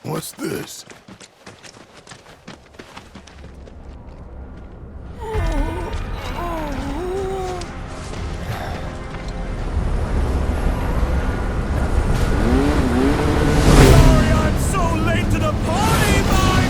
What's this? I'm so late to the party, my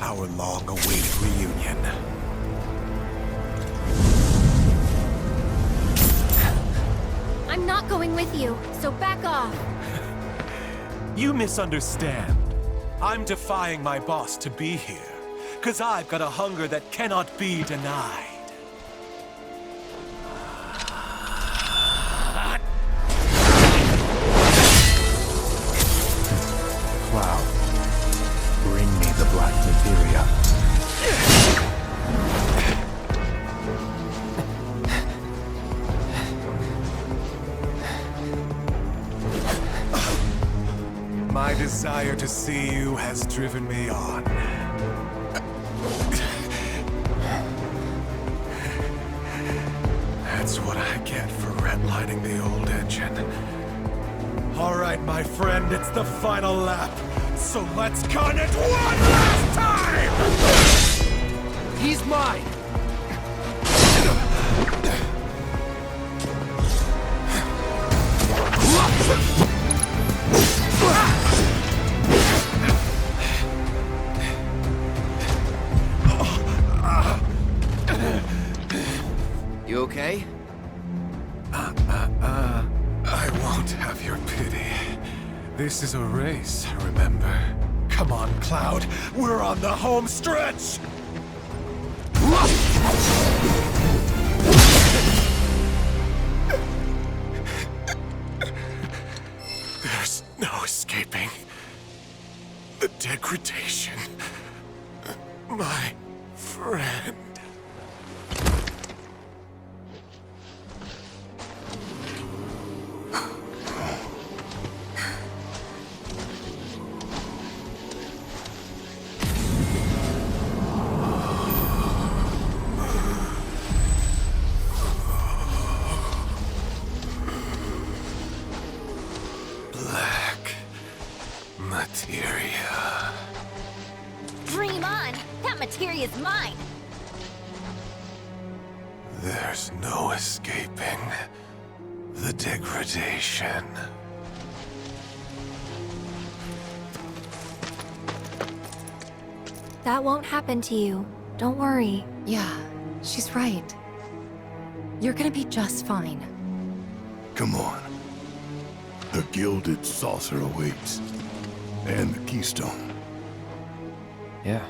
Our long-awaited reunion. I'm not going with you, so back off. You misunderstand. I'm defying my boss to be here, 'cause I've got a hunger that cannot be denied. Cloud, bring me the black materia. My desire to see you has driven me on. That's what I get for redlining the old engine. All right, my friend, it's the final lap. So let's con it one last time! He's mine! You okay? I won't have your pity. This is a race, remember? Come on, Cloud. We're on the home stretch! There's no escaping the degradation. My friend. Black materia. Dream on! That materia's mine! There's no escaping the degradation. That won't happen to you. Don't worry. Yeah, she's right. You're gonna be just fine. Come on. The gilded saucer awaits. And the keystone. Yeah.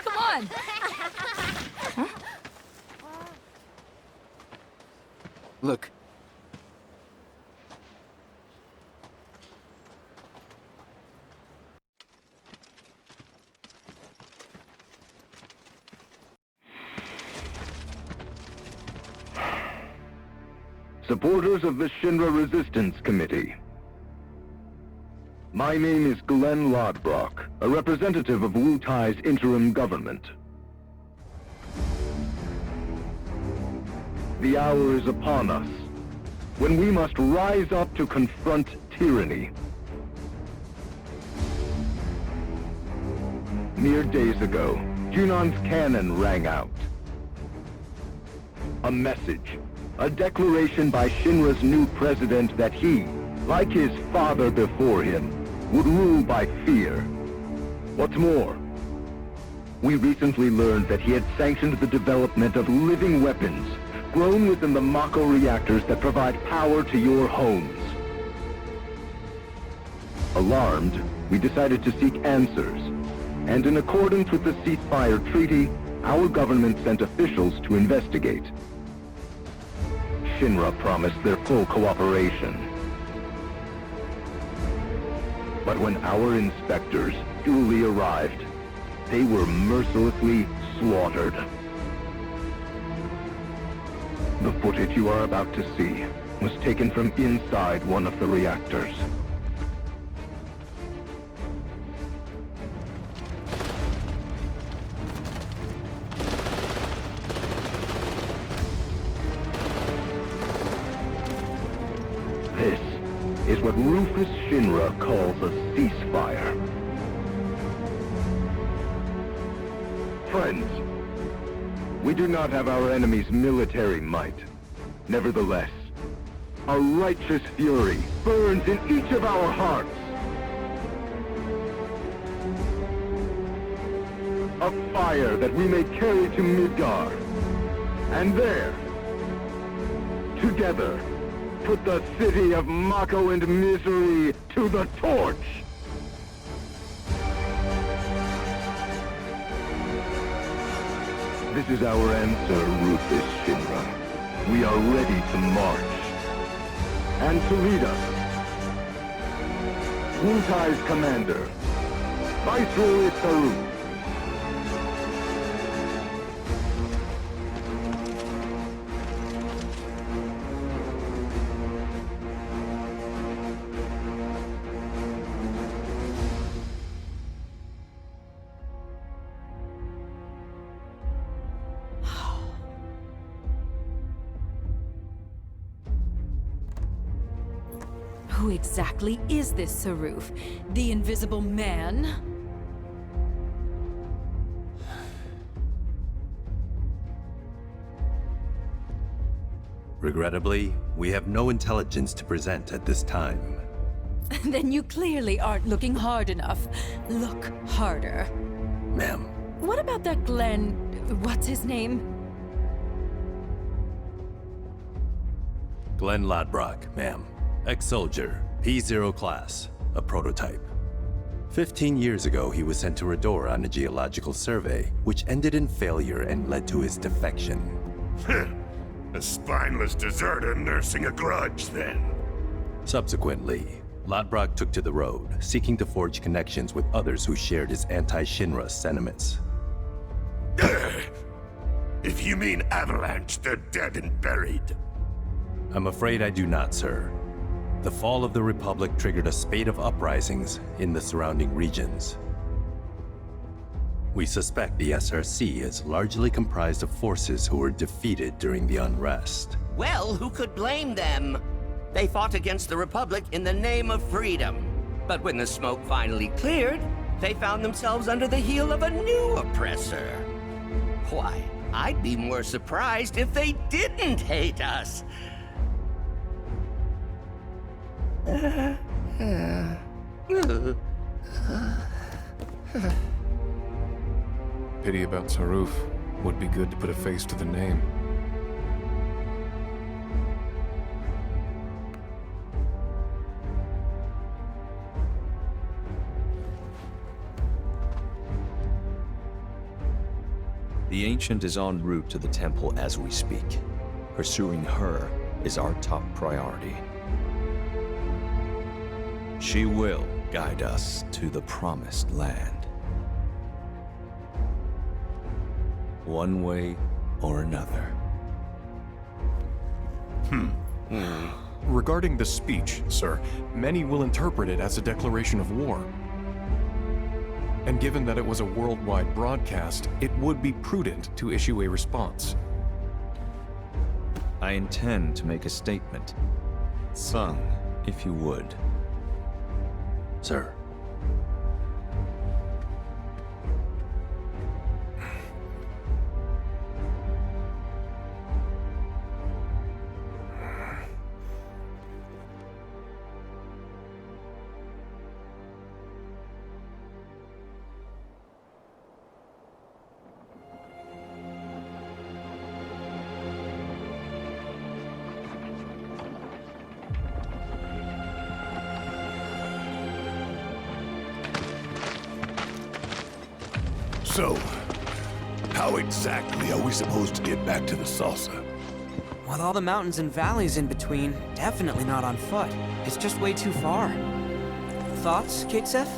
Come on! Look. Supporters of the Shinra Resistance Committee. My name is Glenn Lodbrok, a representative of Wu Tai's interim government. The hour is upon us, when we must rise up to confront tyranny. Mere days ago, Junon's cannon rang out. A message. A declaration by Shinra's new president that he, like his father before him, would rule by fear. What's more, we recently learned that he had sanctioned the development of living weapons grown within the Mako reactors that provide power to your homes. Alarmed, we decided to seek answers, and in accordance with the ceasefire treaty, our government sent officials to investigate. Shinra promised their full cooperation. But when our inspectors duly arrived, they were mercilessly slaughtered. The footage you are about to see was taken from inside one of the reactors. This is what Rufus Shinra calls a ceasefire. Friends, we do not have our enemy's military might. Nevertheless, a righteous fury burns in each of our hearts. A fire that we may carry to Midgar. And there, together, put the city of Mako and misery to the torch! This is our answer, Rufus Shinra. We are ready to march. And to lead us, Wutai's commander, Viceroy Saru. Who exactly is this Saruf? The Invisible Man? Regrettably, we have no intelligence to present at this time. Then you clearly aren't looking hard enough. Look harder. Ma'am, What about that Glenn... what's his name? Glenn Lodbrok, ma'am. Ex-soldier, P0 class, a prototype. 15 years ago, he was sent to Redor on a geological survey, which ended in failure and led to his defection. A spineless deserter nursing a grudge, then. Subsequently, Lodbrok took to the road, seeking to forge connections with others who shared his anti-Shinra sentiments. If you mean Avalanche, they're dead and buried. I'm afraid I do not, sir. The fall of the Republic triggered a spate of uprisings in the surrounding regions. We suspect the SRC is largely comprised of forces who were defeated during the unrest. Well, who could blame them? They fought against the Republic in the name of freedom. But when the smoke finally cleared, they found themselves under the heel of a new oppressor. Why, I'd be more surprised if they didn't hate us. Pity about Saruf. Would be good to put a face to the name. The Ancient is en route to the temple as we speak. Pursuing her is our top priority. She will guide us to the Promised Land. One way or another. Regarding the speech, sir, many will interpret it as a declaration of war. And given that it was a worldwide broadcast, it would be prudent to issue a response. I intend to make a statement. Sung, if you would. Sir. So, how exactly are we supposed to get back to the saucer? With all the mountains and valleys in between, definitely not on foot. It's just way too far. Thoughts, Kate Seth?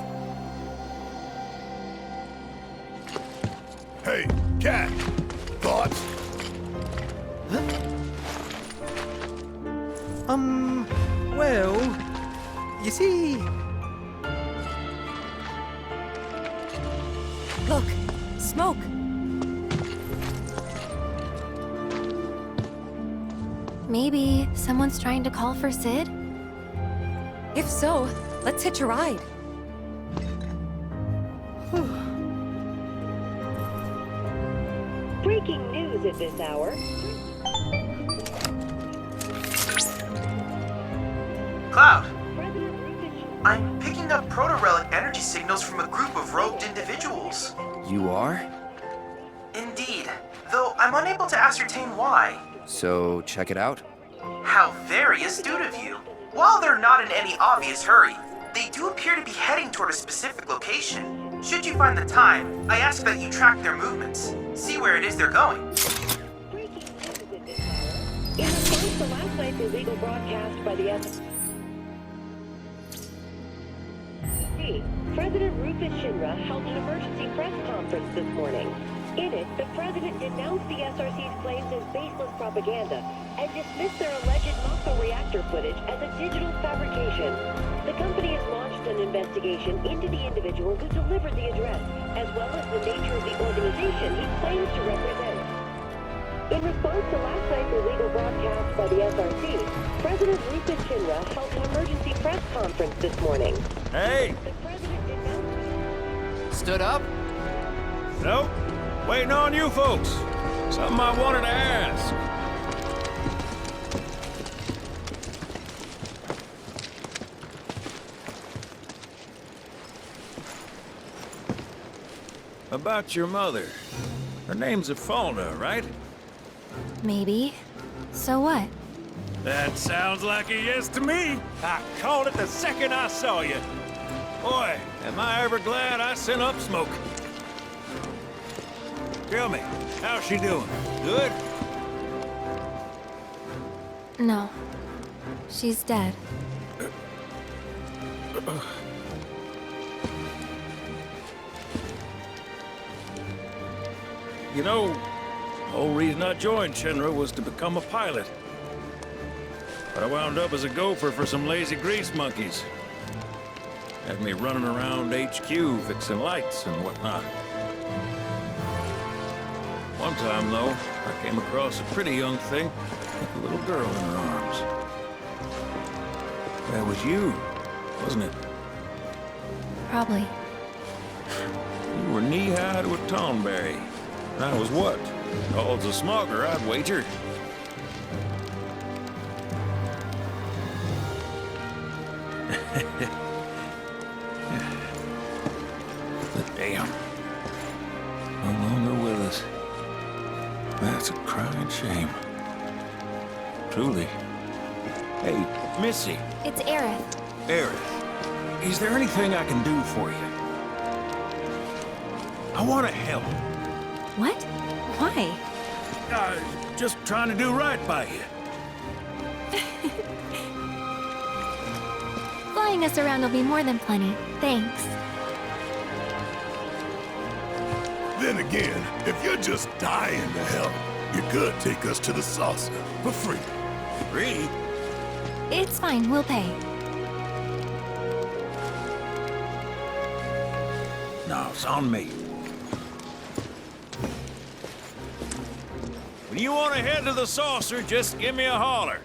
Hey, cat! Thoughts? Well, you see... Look, smoke. Maybe someone's trying to call for Sid? If so, let's hitch a ride. Breaking news at this hour. Cloud, I'm picking up proto-relic energy signals from a group of robed individuals. You are? Indeed, though I'm unable to ascertain why. So, check it out? How very astute of you. While they're not in any obvious hurry, they do appear to be heading toward a specific location. Should you find the time, I ask that you track their movements. See where it is they're going. Breaking news at this hour. In response to last night's illegal broadcast by the SRC, President Rufus Shinra held an emergency press conference this morning. In it, the president denounced the SRC's claims as baseless propaganda and dismissed their alleged Moscow reactor footage as a digital fabrication. The company has launched an investigation into the individual who delivered the address, as well as the nature of the organization he claims to represent. In response to last night's illegal broadcast by the SRC, President Rufus Shinra held an emergency press conference this morning. Hey! The president denounced... Stood up? Nope. Waiting on you folks. Something I wanted to ask. About your mother. Her name's Afalna, right? Maybe. So what? That sounds like a yes to me. I called it the second I saw you. Boy, am I ever glad I sent up smoke. Tell me, how's she doing? Good? No. She's dead. You know, the whole reason I joined Shinra was to become a pilot. But I wound up as a gopher for some lazy grease monkeys. Had me running around HQ fixing lights and whatnot. One time, though, I came across a pretty young thing with a little girl in her arms. That was you, wasn't it? Probably. You were knee-high to a tonberry. And I was what? Called a smogger, I'd wager. But damn. No longer with us. That's a crying shame. Truly. Hey, Missy. It's Aerith. Aerith, is there anything I can do for you? I want to help. What? Why? Just trying to do right by you. Flying us around will be more than plenty. Thanks. Then again, if you're just dying to help, you could take us to the saucer for free. Free? It's fine, we'll pay. No, it's on me. When you want to head to the saucer, just give me a holler.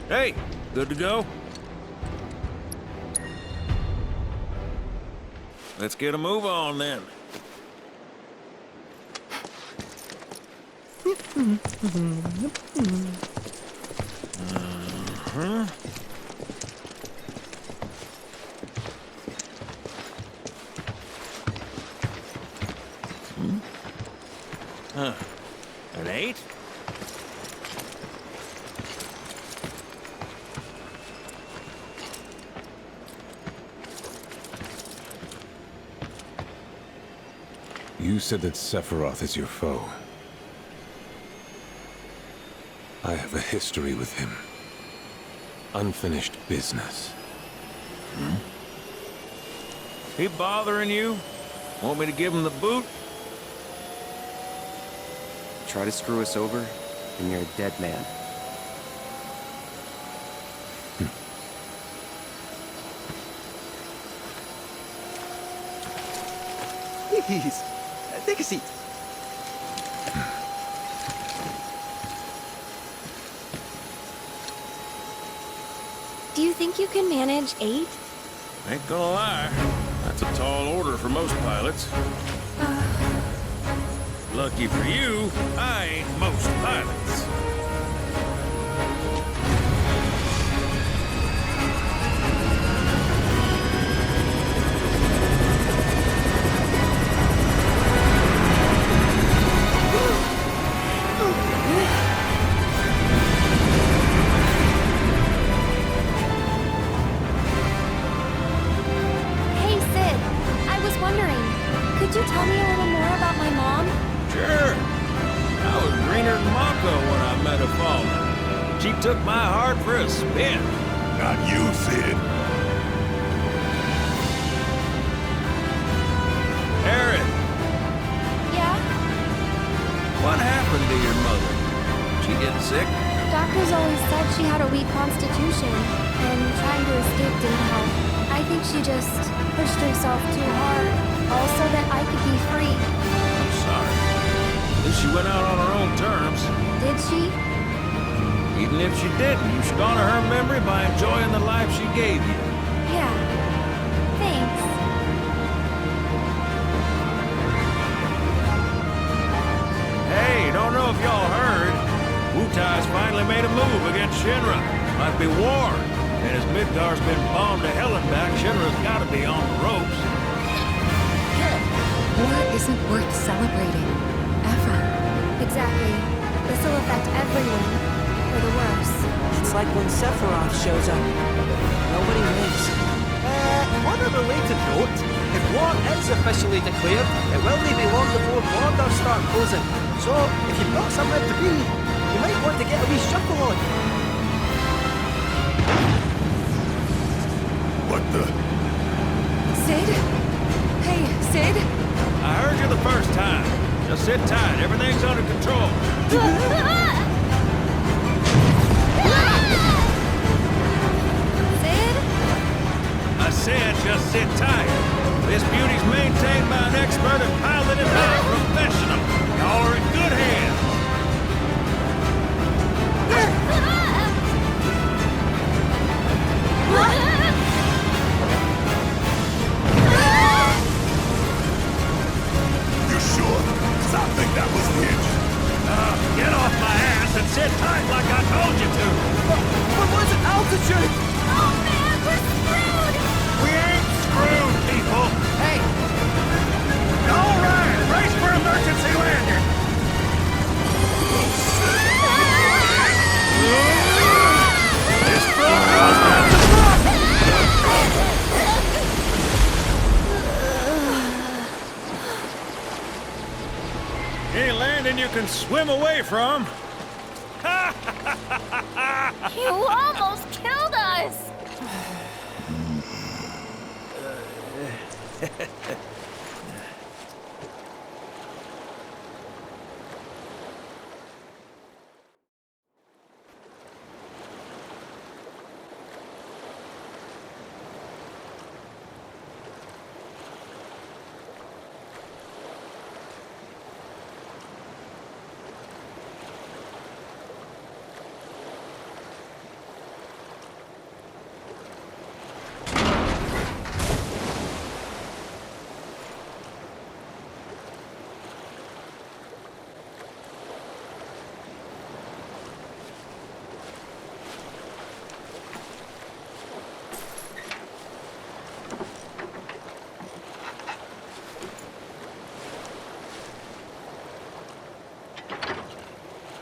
Hey, good to go? Let's get a move on then. An 8? You said that Sephiroth is your foe. I have a history with him. Unfinished business. He bothering you? Want me to give him the boot? Try to screw us over, and you're a dead man. Please, take a seat. Do you think you can manage 8? Ain't gonna lie. That's a tall order for most pilots. Lucky for you, I ain't most pilots. Hey, Sid. I was wondering, could you tell me a little more about my mom? Sure. I was greener than Mako when I met her father. She took my heart for a spin. Not you, Sid. Aaron, Yeah? what happened to your mother? She get sick? Doctors always said she had a weak constitution, and trying to escape didn't help. I think she just pushed herself too hard, all so that I could be free. I'm sorry. At least she went out on her own terms. Did she? Even if she didn't, you should honor her memory by enjoying the life she gave you. Yeah. Thanks. Hey, don't know if y'all heard. Wutai's finally made a move against Shinra. Might be war. And as Midgar's been bombed to hell and back, Shinra's gotta be on the ropes. War isn't worth celebrating. Ever. Exactly. This will affect everyone. For the worse. It's like when Sephiroth shows up. Nobody wins. On a related note, if war is officially declared, it will be long before borders start closing. So, if you've got somewhere to be, you might want to get a wee shuffle on. What the? Sid? Hey, Sid? I heard you the first time. Just sit tight. Everything's under control. Sid? I said just sit tight. This beauty's maintained by an expert and piloted by a professional. Y'all are in good hands. You sure? 'Cause I think that was Hitch. Get off my ass and sit tight like I told you to. What was it? Altitude! Oh man, we're screwed! We ain't screwed, people. Hey! All right, brace for emergency landing. This front goes down the front. Any landing you can swim away from. You almost killed us!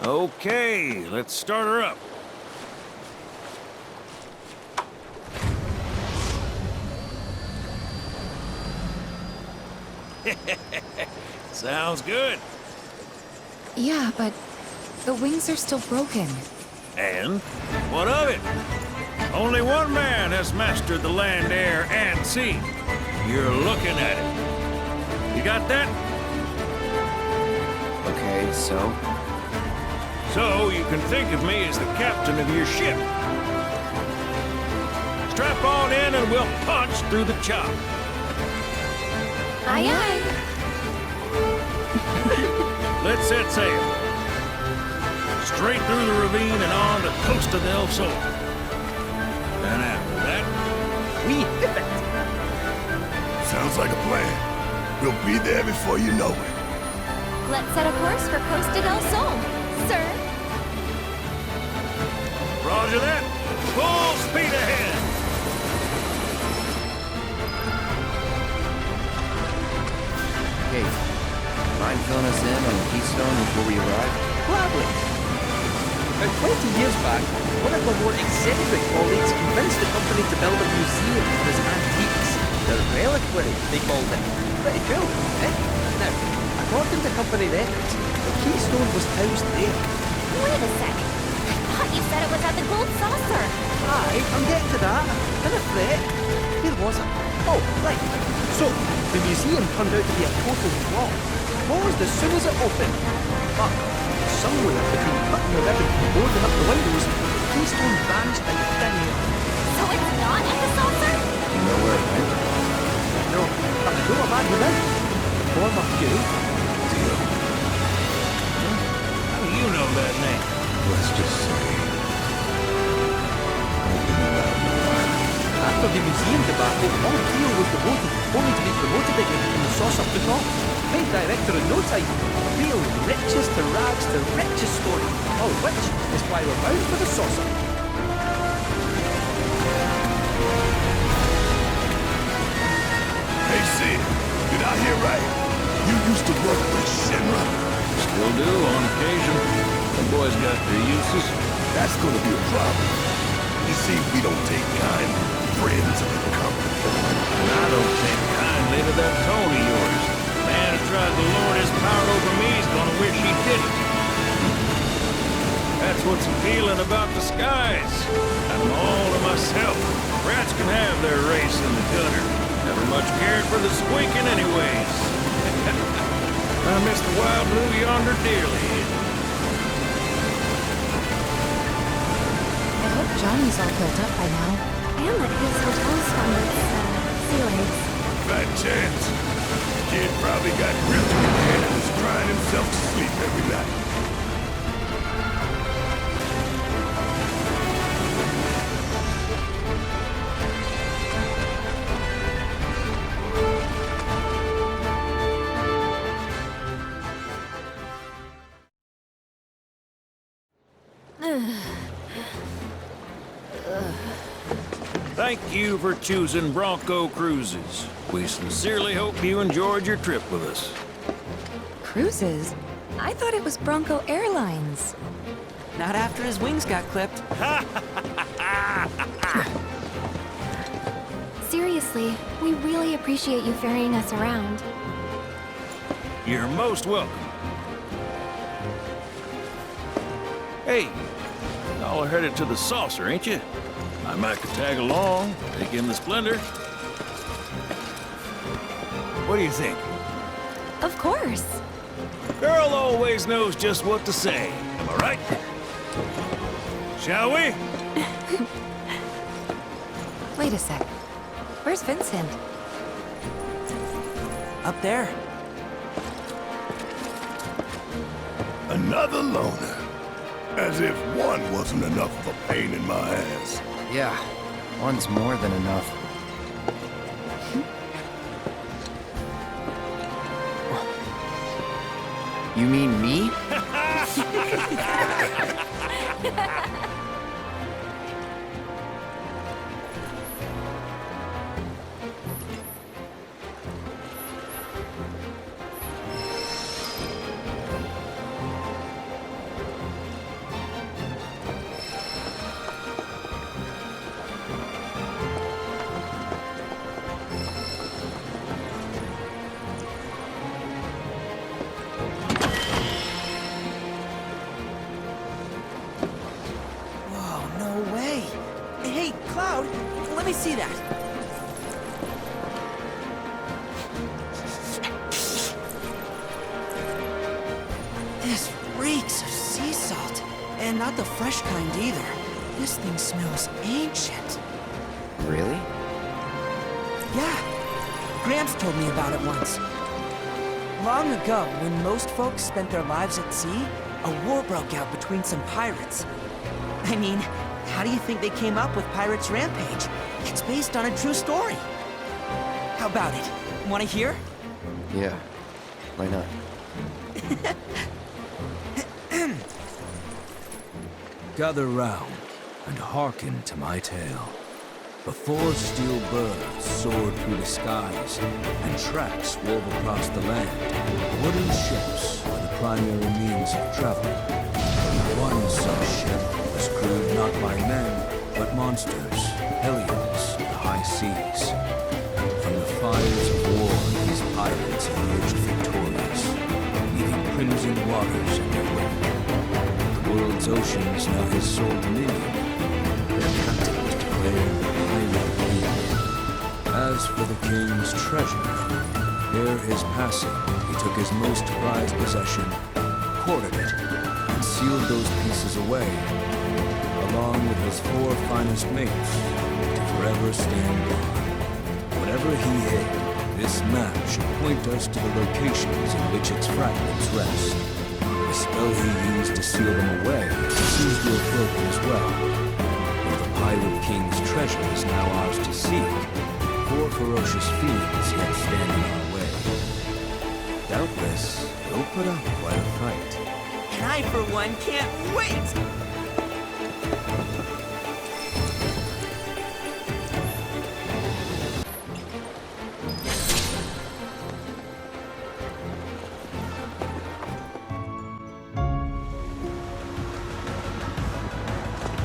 Okay, let's start her up. Sounds good. Yeah, but the wings are still broken. And what of it? Only one man has mastered the land, air, and sea. You're looking at it. You got that? Okay, so? So you can think of me as the captain of your ship. Strap on in and we'll punch through the chop. Aye, aye. Let's set sail. Straight through the ravine and on to Costa del Sol. And after that, We dip it! Sounds like a plan. We'll be there before you know it. Let's set a course for Costa del Sol, sir. Roger that. Full speed ahead. Hey, mind filling us in on the Keystone before we arrive? Gladly. About 20 years back, one of my more eccentric colleagues convinced the company to build a museum of his antiques. The reliquary, they called it. Pretty cool, eh? Now, according to company records, the Keystone was housed there. Wait a sec. I thought you said it was at the Gold Saucer. Aye, I'm getting to that. In a fret. Where was it? Oh, right. So, the museum turned out to be a total flop. Closed as soon as it opened. But, somewhere between cutting the ribbon and boarding up the windows, the Keystone vanished out thin air. So it's not at the saucer? You know where it went? No, but I know a man who did. Former Fury. How do you know that name? Let's just say... After the museum debacle, all Theo was devoted, only to be promoted again when the saucer took off. Made director in no time. Real riches to rags to riches story. All of which is why we're bound for the saucer. Hey, Sid, did I hear right? You used to work with Shinra? Still do on occasion. The boys got their uses. That's gonna be a problem. You see, we don't take kind friends of the company. And I don't take kindly to that tone of yours. The man who tried to lord his power over me is gonna wish he didn't. That's what's appealing about the skies. I'm all to myself. Rats can have their race in the gutter. Never much cared for the squeaking anyways. I miss the wild blue yonder dearly. I hope Johnny's all built up by now. And that his hotel's from its, sea legs. Fat chance. Kid probably got ripped in the head and was crying himself to sleep every night. Thank you for choosing Bronco Cruises. We sincerely hope you enjoyed your trip with us. Cruises? I thought it was Bronco Airlines. Not after his wings got clipped. Seriously, we really appreciate you ferrying us around. You're most welcome. Hey, y'all are headed to the saucer, ain't you? I might could tag along, take in the splendor. What do you think? Of course. Girl always knows just what to say. Am I right? Shall we? Wait a sec. Where's Vincent? Up there. Another loner. As if one wasn't enough of a pain in my ass. Yeah, one's more than enough. You mean me? Cloud, let me see that. This reeks of sea salt. And not the fresh kind either. This thing smells ancient. Really? Yeah. Gramps told me about it once. Long ago, when most folks spent their lives at sea, a war broke out between some pirates. I mean, how do you think they came up with Pirates Rampage? It's based on a true story. How about it? Want to hear? Yeah. Why not? Gather round and hearken to my tale. Before steel birds soared through the skies and tracks wove across the land, wooden ships were the primary means of travel. One such ship was crewed not by men, but monsters, hellions, and high seas. From the fires of war, these pirates emerged victorious, leaving crimson waters in their wake. The world's oceans now his sole dominion. Their captain was declared Pirate King. As for the king's treasure, ere his passing, he took his most prized possession, quartered it, and sealed those pieces away, along with his 4 finest mates, to forever stand guard. Whatever he hid, this map should point us to the locations in which its fragments rest. The spell he used to seal them away seems to have broken as well. If the Pirate King's treasure is now ours to seek, 4 ferocious fiends yet stand in our way. Doubtless, he'll put up quite a fight. And I, for one, can't wait!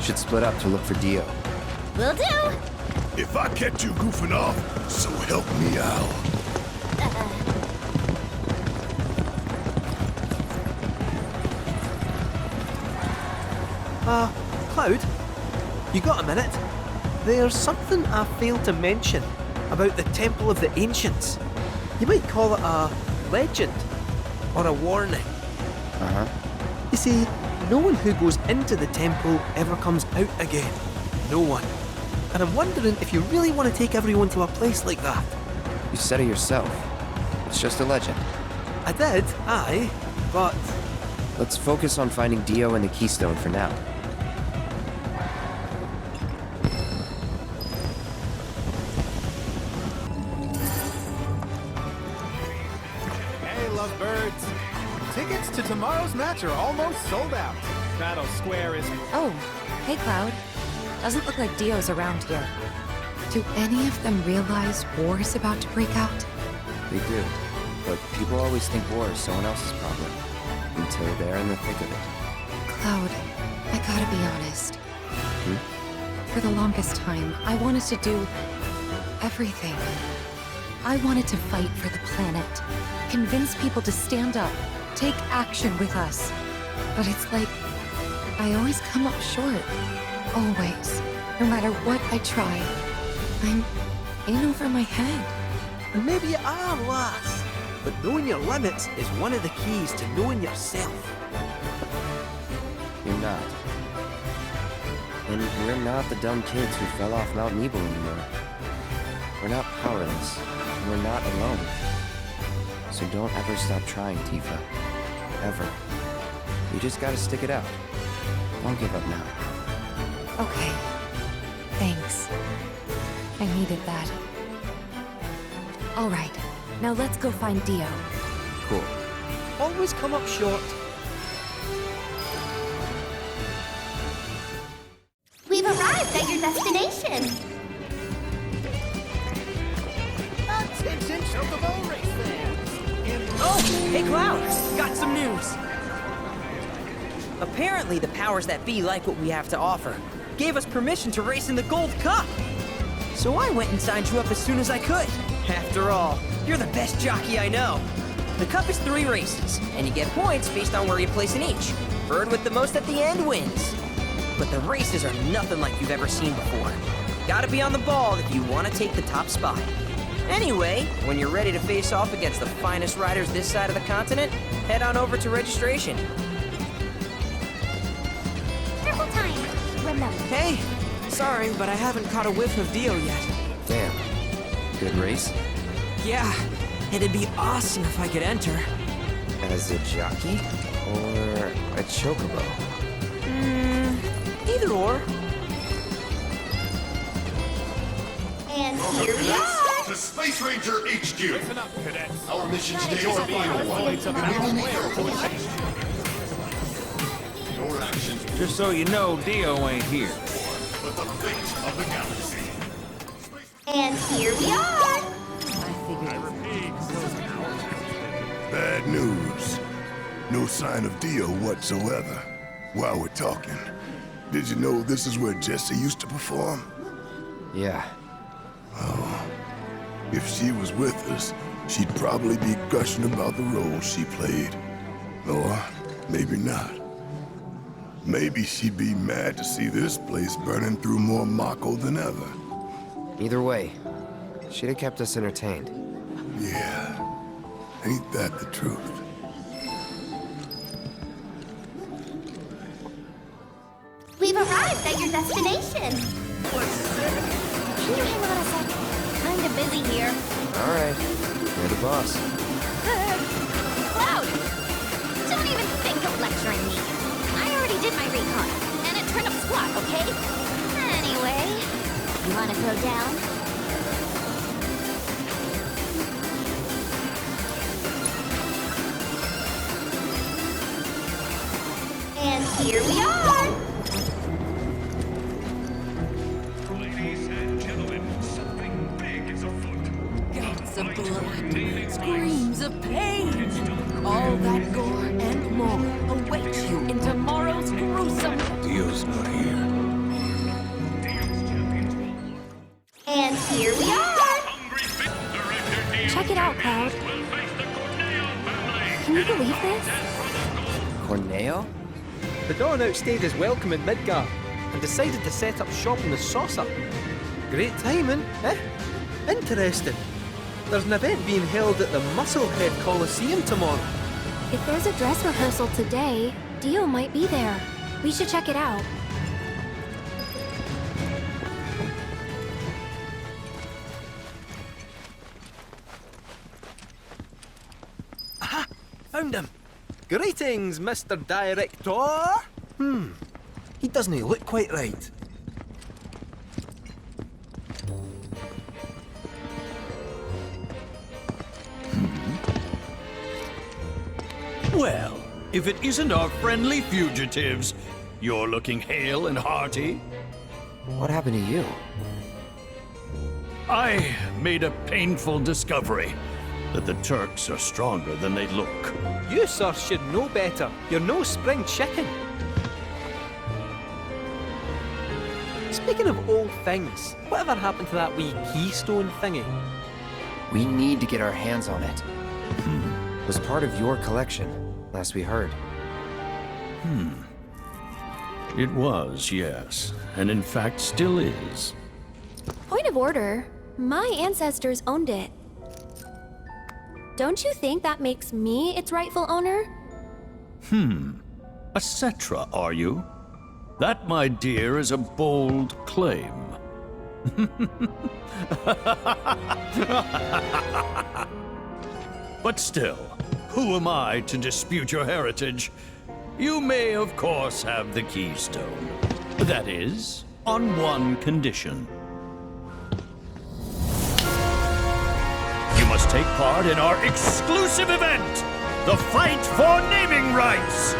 Should split up to look for Dio. Will do! If I catch you goofing off, so help me out. Cloud? You got a minute? There's something I failed to mention about the Temple of the Ancients. You might call it a legend, or a warning. Uh-huh. You see, no one who goes into the temple ever comes out again. No one. And I'm wondering if you really want to take everyone to a place like that. You said it yourself. It's just a legend. I did, aye, but... Let's focus on finding Dio and the Keystone for now. Hey, lovebirds. Tickets to tomorrow's match are almost sold out. Battle Square is... Oh, hey Cloud. Doesn't look like Dio's around here. Do any of them realize war is about to break out? They do. But people always think war is someone else's problem. Until they're in the thick of it. Cloud, I gotta be honest. For the longest time, I wanted to do everything. I wanted to fight for the planet, convince people to stand up, take action with us. But it's like, I always come up short. Always. No matter what I try. I'm in over my head. And maybe you are, lass. But knowing your limits is one of the keys to knowing yourself. You're not. And we're not the dumb kids who fell off Mount Nebo anymore. We're not powerless. And we're not alone. So don't ever stop trying, Tifa. Ever. You just gotta stick it out. Don't give up now. Okay. Thanks. I needed that. All right. Now let's go find Dio. Cool. Always come up short. We've arrived at your destination! Attention, Chocobo race fans! Oh, hey Cloud! Got some news! Apparently the powers that be like what we have to offer. Gave us permission to race in the Gold Cup! So I went and signed you up as soon as I could. After all, you're the best jockey I know. The Cup is 3 races, and you get points based on where you place in each. Bird with the most at the end wins. But the races are nothing like you've ever seen before. Gotta be on the ball if you want to take the top spot. Anyway, when you're ready to face off against the finest riders this side of the continent, head on over to registration. Triple time. Remember. Hey, sorry, but I haven't caught a whiff of Dio yet. Damn. Good race? Yeah, it'd be awesome if I could enter. As a jockey? Or a chocobo? Either or. And here we are. To Space Ranger HQ. Listen up, cadets. Our mission today is a final one. Your actions Just so you know, Dio ain't here. but the fate of the galaxy. And here we are. Bad news. No sign of Dio whatsoever. While we're talking, did you know this is where Jessie used to perform? Yeah. Oh. If she was with us, she'd probably be gushing about the role she played. Or maybe not. Maybe she'd be mad to see this place burning through more Mako than ever. Either way, she'd have kept us entertained. Yeah. Ain't that the truth? We've arrived at your destination. Can you hang on a sec? Kinda busy here. Alright, you're the boss. Cloud! Don't even think of lecturing me. I already did my recon, and it turned up squat, okay? Anyway, you wanna throw down? And here we are! Ladies and gentlemen, something big is afoot. Gouts of blood, screams of pain. All that gore and more awaits you in tomorrow's gruesome. Dio's not here. And here we are! Check it out, Cloud. Can you believe this? Corneo? The Dawn outstayed his welcome in Midgar and decided to set up shop in the Saucer. Great timing, eh? Interesting. There's an event being held at the Musclehead Coliseum tomorrow. If there's a dress rehearsal today, Dio might be there. We should check it out. Aha! Found him! Greetings, Mr. Director! He doesn't look quite right. Well, if it isn't our friendly fugitives, you're looking hale and hearty. What happened to you? I made a painful discovery that the Turks are stronger than they look. You, sir, should know better. You're no spring chicken. Speaking of old things, whatever happened to that wee keystone thingy? We need to get our hands on it. It was part of your collection, last we heard. It was, yes. And in fact, still is. Point of order. My ancestors owned it. Don't you think that makes me its rightful owner? A Cetra, are you? That, my dear, is a bold claim. But still, who am I to dispute your heritage? You may, of course, have the keystone. That is, on one condition. You must take part in our exclusive event, the Fight for Naming Rights!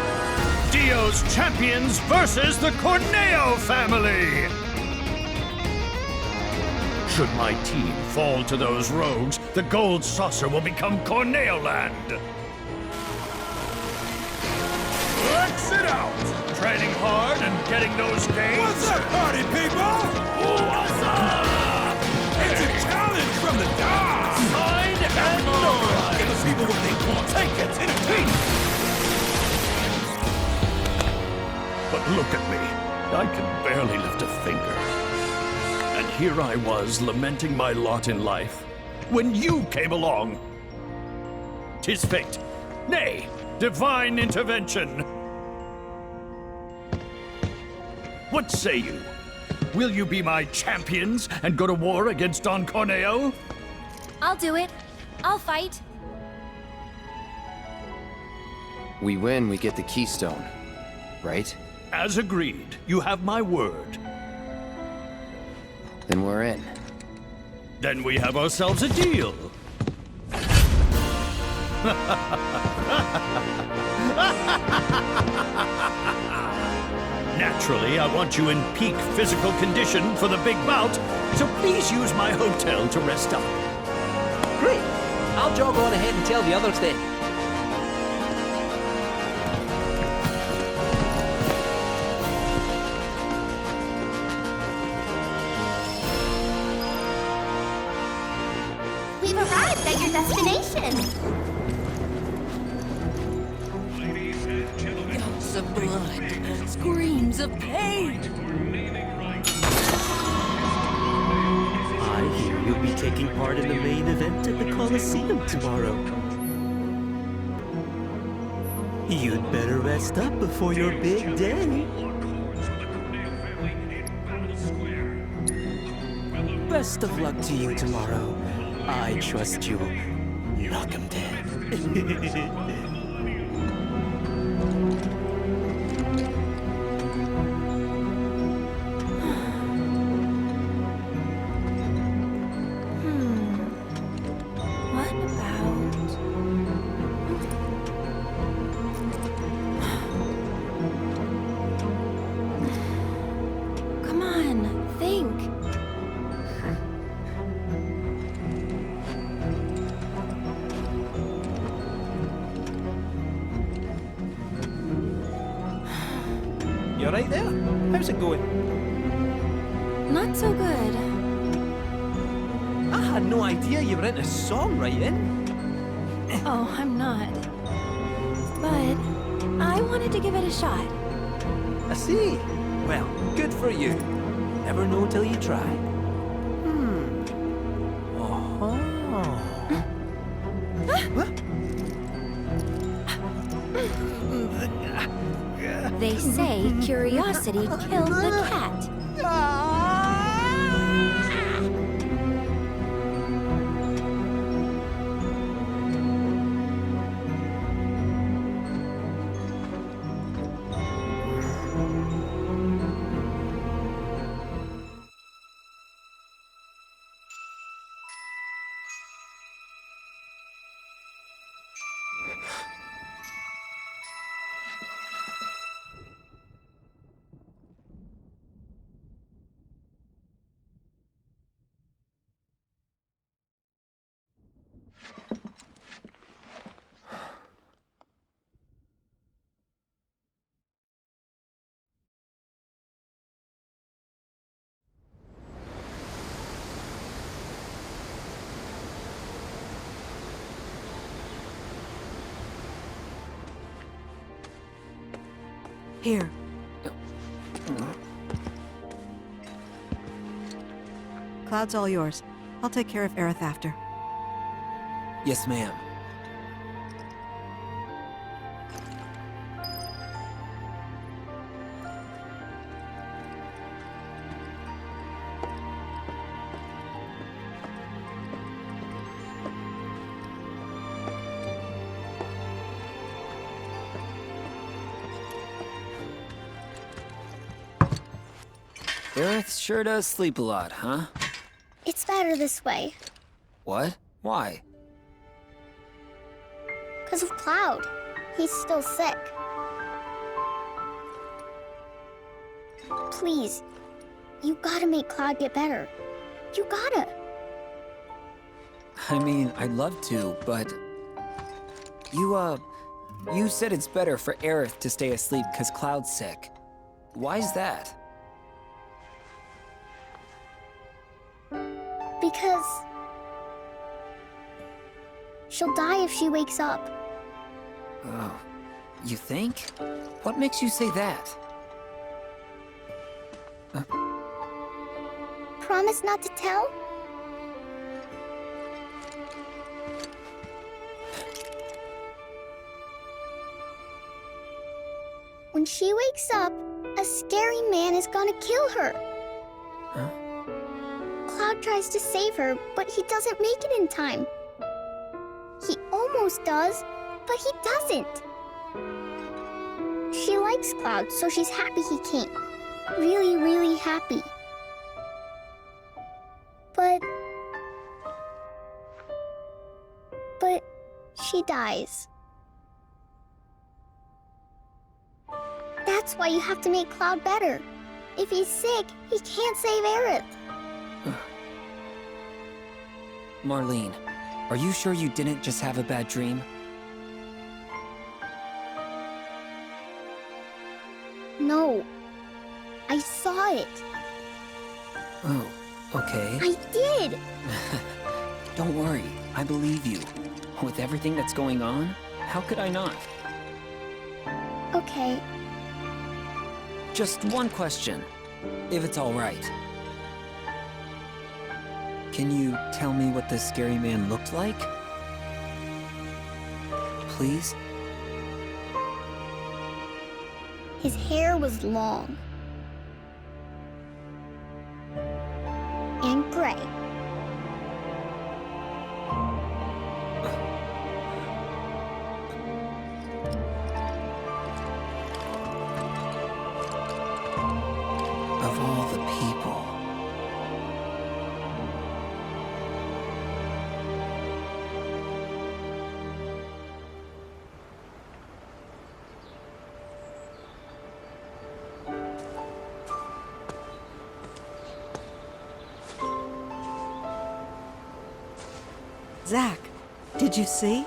Dio's champions versus the Corneo family! Should my team fall to those rogues, the gold saucer will become Corneo land! Let's it out! Training hard and getting those gains? What's up, party people? What's up? It's a challenge from the gods! Signed and notarized! Give the people what they want. Take it in a piece! But look at me. I can barely lift a finger. And here I was lamenting my lot in life, when you came along. 'Tis fate, nay, divine intervention. What say you? Will you be my champions and go to war against Don Corneo? I'll do it. I'll fight. We win, we get the keystone, right? As agreed, you have my word. Then we're in. Then we have ourselves a deal. Naturally, I want you in peak physical condition for the big bout, so please use my hotel to rest up. Great! I'll jog on ahead and tell the others then. We've arrived at your destination. Gouts of blood, screams of pain. I hear you'll be taking part in the main event at the Coliseum tomorrow. You'd better rest up before your big day. Best of luck to you tomorrow. I trust you'll knock him dead. Come on, think. You alright there? How's it going? Not so good. I had no idea you were into songwriting. Oh, I'm not. But I wanted to give it a shot. I see. Well, good for you. Never know till you try. They say curiosity killed the cat. Here. Cloud's all yours. I'll take care of Aerith after. Yes, ma'am. Aerith sure does sleep a lot, huh? It's better this way. What? Why? Because of Cloud. He's still sick. Please, you gotta make Cloud get better. You gotta. I mean, I'd love to, but... You said it's better for Aerith to stay asleep because Cloud's sick. Why's that? Because she'll die if she wakes up. Oh, you think? What makes you say that? promise not to tell? When she wakes up, a scary man is gonna kill her. Huh? Cloud tries to save her, but he doesn't make it in time. He almost does, but he doesn't. She likes Cloud, so she's happy he came. Really, really happy. But she dies. That's why you have to make Cloud better. If he's sick, he can't save Aerith. Marlene, are you sure you didn't just have a bad dream? No. I saw it. Oh, okay. I did! Don't worry, I believe you. With everything that's going on, how could I not? Okay. Just one question, if it's all right. Can you tell me what the scary man looked like? Please? His hair was long. And gray. Of all the people. Zach, did you see?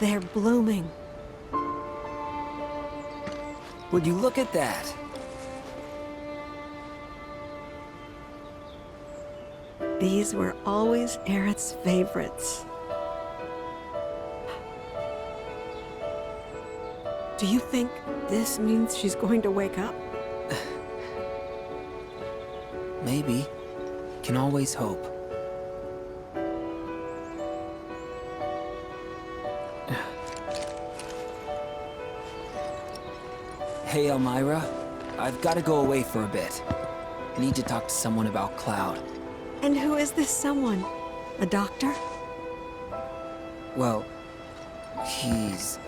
They're blooming. Would you look at that? These were always Aerith's favorites. Do you think this means she's going to wake up? Maybe. Can always hope. Hey, Elmira. I've got to go away for a bit. I need to talk to someone about Cloud. And who is this someone? A doctor? Well, he's,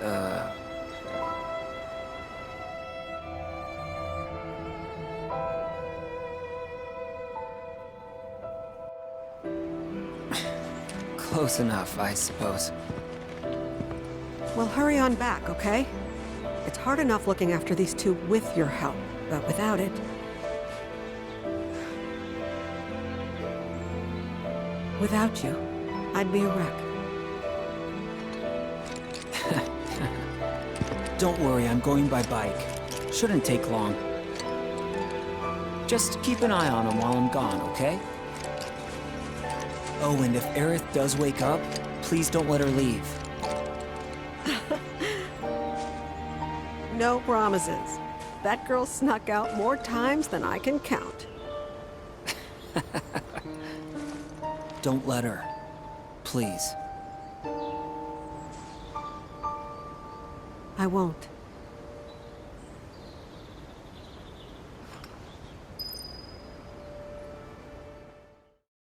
close enough, I suppose. Well, hurry on back, okay? It's hard enough looking after these two with your help, but without it... Without you, I'd be a wreck. Don't worry, I'm going by bike. Shouldn't take long. Just keep an eye on him while I'm gone, okay? Oh, and if Aerith does wake up, please don't let her leave. No promises. That girl snuck out more times than I can count. Don't let her. Please. I won't.